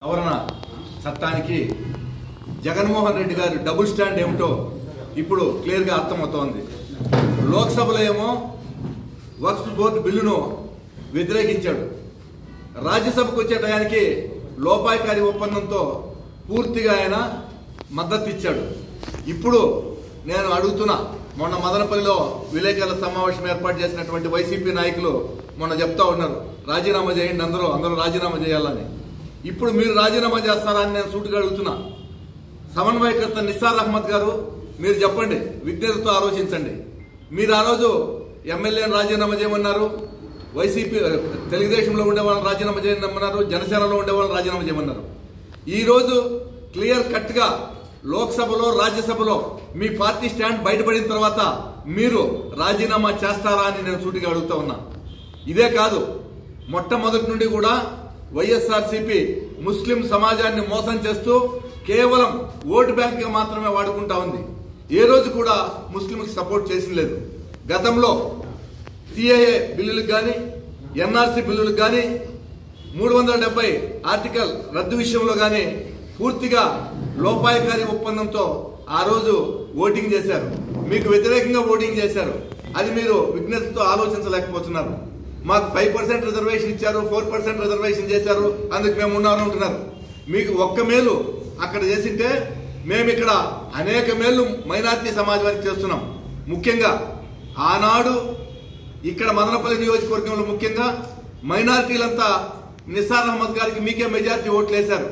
సవరణ చట్టానికి జగన్మోహన్ రెడ్డి గారి డబుల్ స్టాండ్ ఏమిటో ఇప్పుడు క్లియర్గా అర్థమవుతోంది. లోక్సభలో ఏమో వక్ఫ్ బోర్డు బిల్లును వ్యతిరేకించాడు. రాజ్యసభకు వచ్చే టయానికి లోపాయకారి ఒప్పందంతో పూర్తిగా ఆయన మద్దతు ఇచ్చాడు. ఇప్పుడు నేను అడుగుతున్నా, మొన్న మదనపల్లిలో విలేకరుల సమావేశం ఏర్పాటు చేసినటువంటి వైసీపీ నాయకులు మొన్న చెప్తా ఉన్నారు, రాజీనామా చేయండి, అందరూ రాజీనామా చేయాలని. ఇప్పుడు మీరు రాజీనామా చేస్తారా అని నేను సూటిగా అడుగుతున్నా. సమన్వయకర్త నిస్సార్ అహ్మద్ గారు, మీరు చెప్పండి, విజ్ఞతతో ఆలోచించండి. మీరు ఆ రోజు ఎమ్మెల్యేను రాజీనామా చేయమన్నారు, వైసీపీ తెలుగుదేశంలో ఉండే వాళ్ళని రాజీనామా చేయమన్నారు, జనసేనలో ఉండే వాళ్ళని రాజీనామా చేయమన్నారు. ఈరోజు క్లియర్ కట్గా లోక్సభలో రాజ్యసభలో మీ పార్టీ స్టాండ్ బయటపడిన తర్వాత మీరు రాజీనామా చేస్తారా అని నేను సూటిగా అడుగుతా ఉన్నా. ఇదే కాదు, మొట్టమొదటి నుండి కూడా వైఎస్ఆర్సీపీ ముస్లిం సమాజాన్ని మోసం చేస్తూ కేవలం ఓటు బ్యాంక్గా మాత్రమే వాడుకుంటా ఉంది. ఏ రోజు కూడా ముస్లింకి సపోర్ట్ చేసిన లేదు. గతంలో సిఏఏ బిల్లులకు కానీ ఎన్ఆర్సీ బిల్లులకు కానీ 370 ఆర్టికల్ రద్దు విషయంలో కానీ పూర్తిగా లోపాయకారి ఒప్పందంతో ఆ రోజు ఓటింగ్ చేశారు. మీకు వ్యతిరేకంగా ఓటింగ్ చేశారు. అది మీరు విజ్ఞతతో ఆలోచించలేకపోతున్నారు. మాకు 5% రిజర్వేషన్ ఇచ్చారు, 4% రిజర్వేషన్ చేశారు, అందుకు మేము ఉన్నామంటున్నారు. మీకు ఒక్క మేలు అక్కడ చేసింటే మేము ఇక్కడ అనేక మేలు మైనారిటీ సమాజానికి చేస్తున్నాం. ముఖ్యంగా ఆనాడు ఇక్కడ మదనపల్లి నియోజకవర్గంలో ముఖ్యంగా మైనారిటీలంతా నిస్సార్ అహ్మద్ గారికి మీకే మెజారిటీ ఓట్లు వేశారు.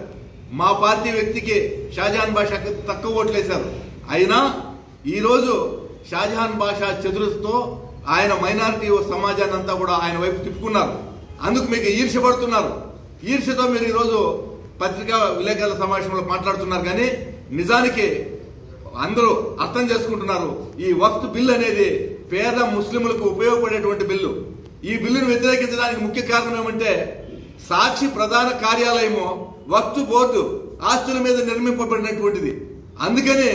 మా పార్టీ వ్యక్తికి షాజహాన్ బాషా తక్కువ ఓట్లు వేశారు. అయినా ఈరోజు షాజహాన్ బాషా చతురతతో ఆయన మైనారిటీ సమాజాన్ని అంతా కూడా ఆయన వైపు తిప్పుకున్నారు. అందుకు మీకు ఈర్ష్యపడుతున్నారు. ఈర్ష్యతో మీరు ఈరోజు పత్రికా విలేకరుల సమావేశంలో మాట్లాడుతున్నారు. కానీ నిజానికి అందరూ అర్థం చేసుకుంటున్నారు, ఈ వక్ఫ్ బిల్లు అనేది పేద ముస్లింలకు ఉపయోగపడేటువంటి బిల్లు. ఈ బిల్లును వ్యతిరేకించడానికి ముఖ్య కారణం ఏమంటే, సాక్షి ప్రధాన కార్యాలయము వక్ఫ్ బోర్డు ఆస్తుల మీద నిర్మింపబడినటువంటిది. అందుకని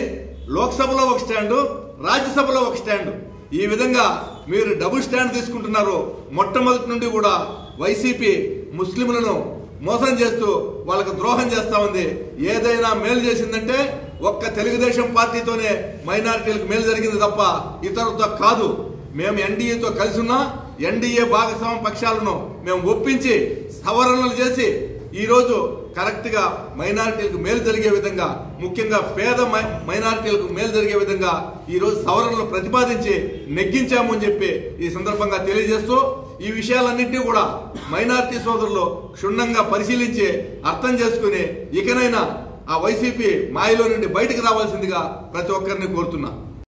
లోక్సభలో ఒక స్టాండు, రాజ్యసభలో ఒక స్టాండు. ఈ విధంగా మీరు డబుల్ స్టాండ్ తీసుకుంటున్నారు. మొట్టమొదటి నుండి కూడా వైసీపీ ముస్లింలను మోసం చేస్తూ వాళ్ళకు ద్రోహం చేస్తా ఉంది. ఏదైనా మేలు చేసిందంటే ఒక్క తెలుగుదేశం పార్టీతోనే మైనారిటీలకు మేలు జరిగింది తప్ప ఇతరులతో కాదు. మేము ఎన్డీఏతో కలిసి ఉన్నా ఎన్డీఏ భాగస్వామ్య పక్షాలను మేము ఒప్పించి సవరణలు చేసి ఈరోజు కరెక్ట్ గా మైనారిటీలకు మేలు జరిగే విధంగా, ముఖ్యంగా పేద మైనారిటీలకు మేలు జరిగే విధంగా ఈరోజు సవరణలు ప్రతిపాదించి నెగ్గించాము అని చెప్పి ఈ సందర్భంగా తెలియజేస్తూ, ఈ విషయాలన్నింటినీ కూడా మైనారిటీ సోదరులు క్షుణ్ణంగా పరిశీలించి అర్థం చేసుకుని ఇకనైనా ఆ వైసీపీ మాయలో నుండి బయటకు రావాల్సిందిగా ప్రతి ఒక్కరిని కోరుతున్నా.